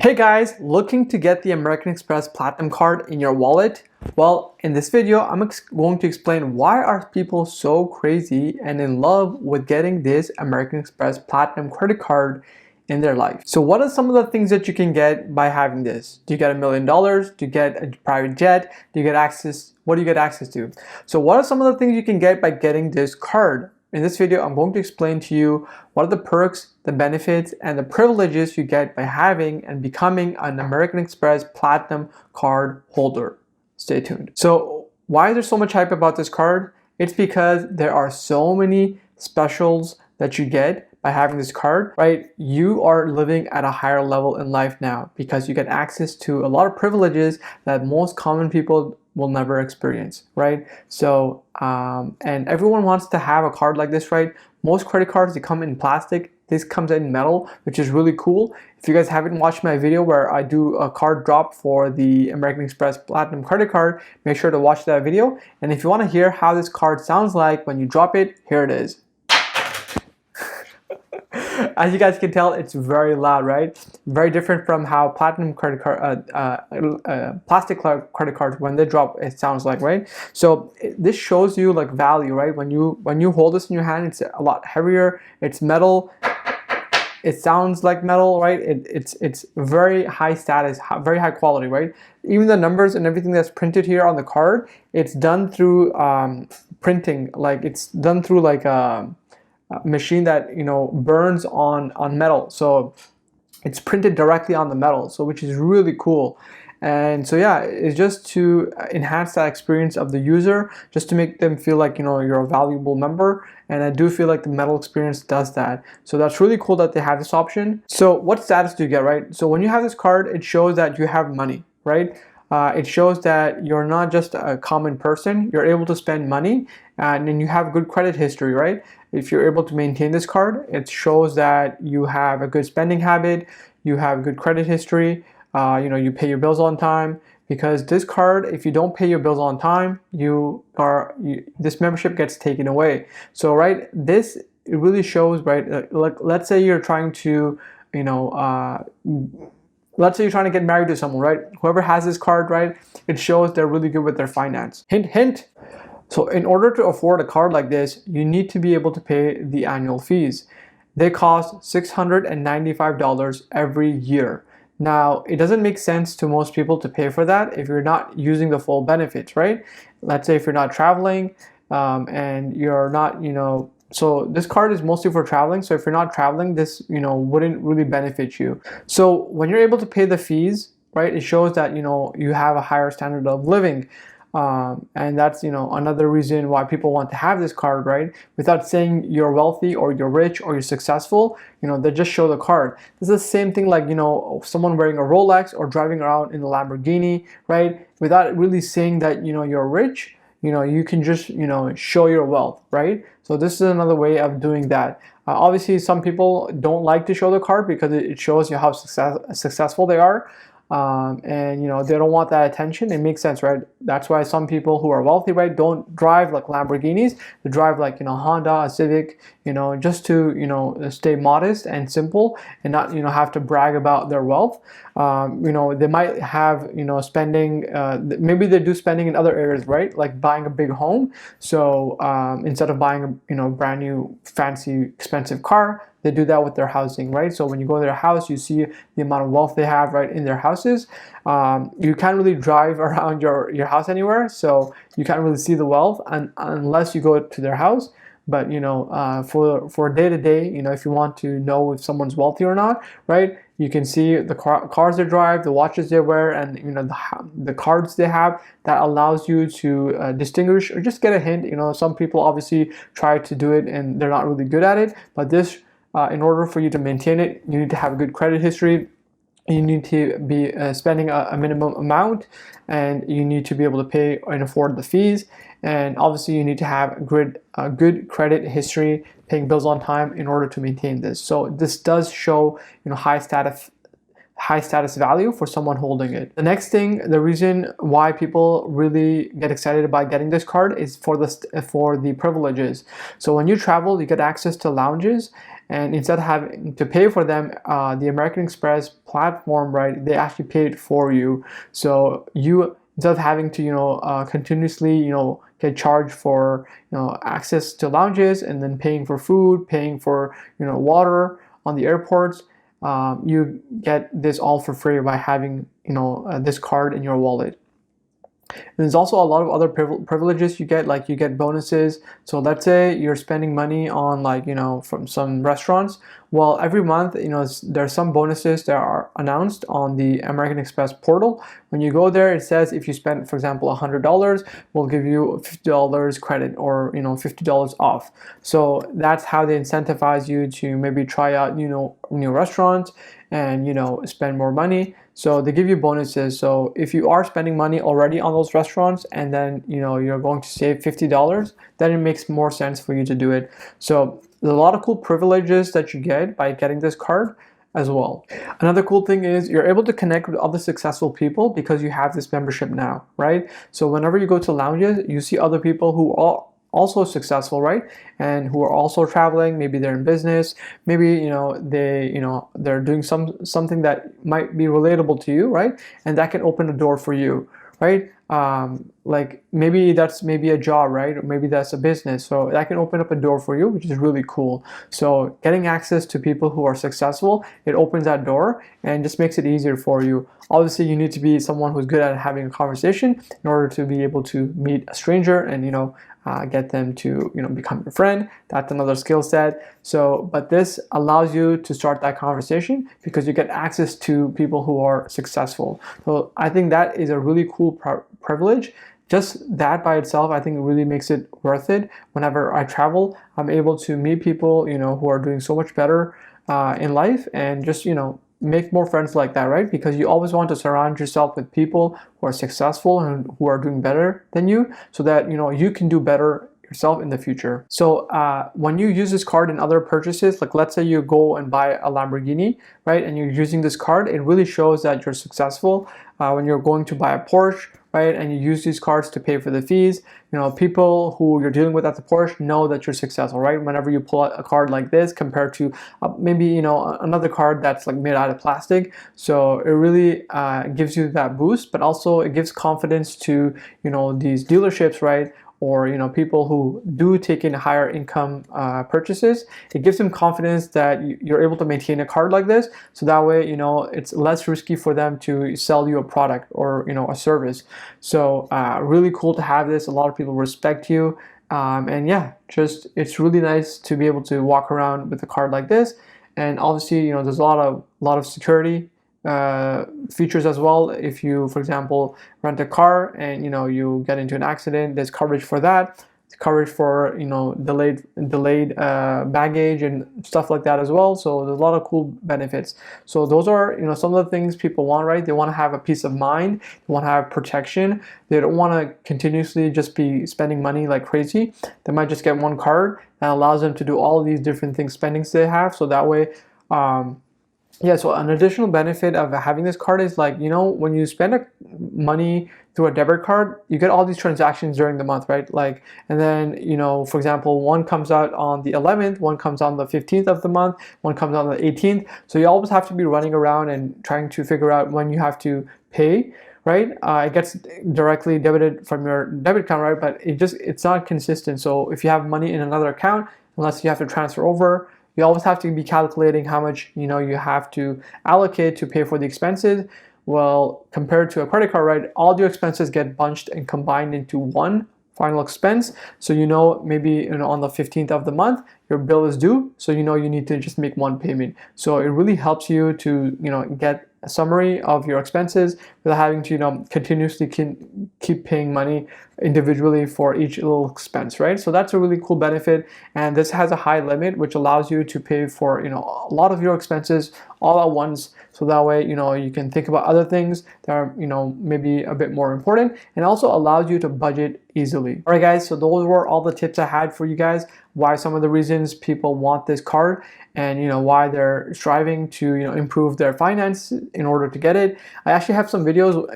Hey guys, looking to get the American Express Platinum card in your wallet? Well, in this video, I'm going to explain why are people so crazy and in love with getting this American Express Platinum credit card in their life. So what are some of the things that you can get by having this? Do you get $1 million? Do you get a private jet? Do you get access? What do you get access to? So what are some of the things you can get by getting this card? In this video, I'm going to explain to you what are the perks, the benefits, and the privileges you get by having and becoming an American Express Platinum card holder. Stay tuned. So why is there so much hype about this card? It's because there are so many specials that you get by having this card, right? You are living at a higher level in life now because you get access to a lot of privileges that most common people will never experience, right? So, and everyone wants to have a card like this, right? Most credit cards, they come in plastic. This comes in metal, which is really cool. If you guys haven't watched my video where I do a card drop for the American Express Platinum credit card, make sure to watch that video. And if you want to hear how this card sounds like when you drop it, here it is. As you guys can tell, it's very loud, right? Very different from how platinum credit card, plastic credit cards, when they drop, it sounds like, right? So this shows you like value, right? When you hold this in your hand, it's a lot heavier. It's metal. It sounds like metal, right? It's very high status, very high quality, right? Even the numbers and everything that's printed here on the card, it's done through printing, like it's done through like a machine that burns on metal, so it's printed directly on the metal, so which is really cool. And so yeah, it's just to enhance that experience of the user, just to make them feel like you're a valuable member. And I do feel like the metal experience does that, so that's really cool that they have this option. So what status do you get, right? So when you have this card, it shows that you have money, right? It shows that you're not just a common person, you're able to spend money, and then you have good credit history, right? If you're able to maintain this card, it shows that you have a good spending habit, you have good credit history, you pay your bills on time. Because this card, if you don't pay your bills on time, this membership gets taken away. So right, it really shows, right? Like let's say you're trying to, let's say you're trying to get married to someone, right? Whoever has this card, right, it shows they're really good with their finance. Hint, hint. So in order to afford a card like this, you need to be able to pay the annual fees. They cost $695 every year. Now, it doesn't make sense to most people to pay for that if you're not using the full benefits, right? Let's say if you're not traveling and you're not, so this card is mostly for traveling. So if you're not traveling, this, wouldn't really benefit you. So when you're able to pay the fees, right, it shows that, you have a higher standard of living. And that's another reason why people want to have this card, right? Without saying you're wealthy or you're rich or you're successful, they just show the card. This is the same thing like someone wearing a Rolex or driving around in a Lamborghini, right? Without really saying that you're rich, you can just show your wealth, right? So this is another way of doing that. Obviously, some people don't like to show the card because it shows you how successful they are. And they don't want that attention. It makes sense, right? That's why some people who are wealthy, right, don't drive like Lamborghinis. They drive like Honda, a Civic, just to stay modest and simple and not have to brag about their wealth. They might have spending, maybe they do spending in other areas, right, like buying a big home. So instead of buying a brand new fancy expensive car, they do that with their housing, right? So when you go to their house, you see the amount of wealth they have, right, in their houses. You can't really drive around your house anywhere, so you can't really see the wealth unless you go to their house. But for day to day, if you want to know if someone's wealthy or not, right, you can see the cars they drive, the watches they wear, and the cards they have. That allows you to distinguish or just get a hint. Some people obviously try to do it and they're not really good at it, but this. In order for you to maintain it, you need to have a good credit history. You need to be spending a minimum amount, and you need to be able to pay and afford the fees. And obviously, you need to have a good credit history, paying bills on time in order to maintain this. So this does show high status value for someone holding it. The next thing, the reason why people really get excited about getting this card is for the privileges. So when you travel, you get access to lounges and instead of having to pay for them, the American Express platform, right, they actually pay it for you. So you, instead of having to continuously get charged for access to lounges, and then paying for food, paying for water on the airports, you get this all for free by having this card in your wallet. And there's also a lot of other privileges you get, like you get bonuses. So let's say you're spending money on, like, from some restaurants. Well, every month, there's some bonuses that are announced on the American Express portal. When you go there, it says if you spend, for example, $100, we'll give you $50 credit, or $50 off. So that's how they incentivize you to maybe try out new restaurants and spend more money. So they give you bonuses. So if you are spending money already on those restaurants, and then you're going to save $50, then it makes more sense for you to do it. So there's a lot of cool privileges that you get by getting this card as well. Another cool thing is you're able to connect with other successful people because you have this membership now, right? So whenever you go to lounges, you see other people who are also successful, right, and who are also traveling. Maybe they're in business, maybe they're doing something that might be relatable to you, right, and that can open a door for you, right? Like maybe that's a job, right, or maybe that's a business, so that can open up a door for you, which is really cool. So getting access to people who are successful, it opens that door and just makes it easier for you. Obviously, you need to be someone who's good at having a conversation in order to be able to meet a stranger and get them to become your friend. That's another skill set. So, but this allows you to start that conversation because you get access to people who are successful. So I think that is a really cool privilege. Just that by itself, I think it really makes it worth it. Whenever I travel, I'm able to meet people who are doing so much better in life, and just make more friends like that, right? Because you always want to surround yourself with people who are successful and who are doing better than you, so that you can do better yourself in the future. So when you use this card in other purchases, like let's say you go and buy a Lamborghini, right, and you're using this card, it really shows that you're successful. When you're going to buy a Porsche, right, and you use these cards to pay for the fees, people who you're dealing with at the Porsche know that you're successful, right? Whenever you pull out a card like this compared to maybe another card that's like made out of plastic. So it really gives you that boost, but also it gives confidence to these dealerships, right, or people who do take in higher income purchases. It gives them confidence that you're able to maintain a card like this, so that way it's less risky for them to sell you a product or a service. So really cool to have this. A lot of people respect you, and yeah, just it's really nice to be able to walk around with a card like this. And obviously there's a lot of security features as well. If you, for example, rent a car and you get into an accident, there's coverage for that. There's coverage for delayed baggage and stuff like that as well. So there's a lot of cool benefits. So those are some of the things people want, right? They want to have a peace of mind. They want to have protection. They don't want to continuously just be spending money like crazy. They might just get one card that allows them to do all of these different things, spendings they have. So that way yeah, so an additional benefit of having this card is, like, when you spend money through a debit card, you get all these transactions during the month, right? Like, and then, for example, one comes out on the 11th, one comes on the 15th of the month, one comes on the 18th. So you always have to be running around and trying to figure out when you have to pay, right? It gets directly debited from your debit account, right? But it's not consistent. So if you have money in another account, unless you have to transfer over, you always have to be calculating how much you have to allocate to pay for the expenses. Well, compared to a credit card, right, all your expenses get bunched and combined into one final expense. So maybe on the 15th of the month your bill is due, so you need to just make one payment. So it really helps you to get a summary of your expenses without having to continuously keep paying money individually for each little expense, right? So that's a really cool benefit, and this has a high limit which allows you to pay for a lot of your expenses all at once. So that way you can think about other things that are maybe a bit more important, and also allows you to budget easily. All right, guys, so those were all the tips I had for you guys, why some of the reasons people want this card, and why they're striving to improve their finance in order to get it. I actually have some videos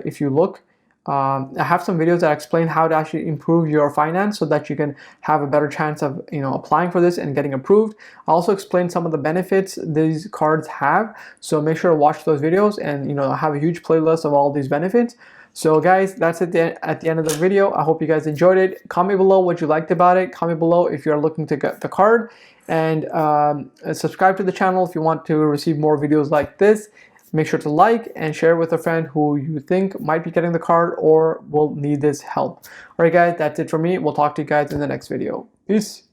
if you look I have some videos that explain how to actually improve your finance so that you can have a better chance of applying for this and getting approved. I also explain some of the benefits these cards have, so make sure to watch those videos, and I have a huge playlist of all these benefits. So guys, that's it at the end of the video. I hope you guys enjoyed it. Comment below what you liked about it. Comment below if you're looking to get the card, and subscribe to the channel if you want to receive more videos like this. Make sure to like and share with a friend who you think might be getting the card or will need this help. Alright guys, that's it for me. We'll talk to you guys in the next video. Peace.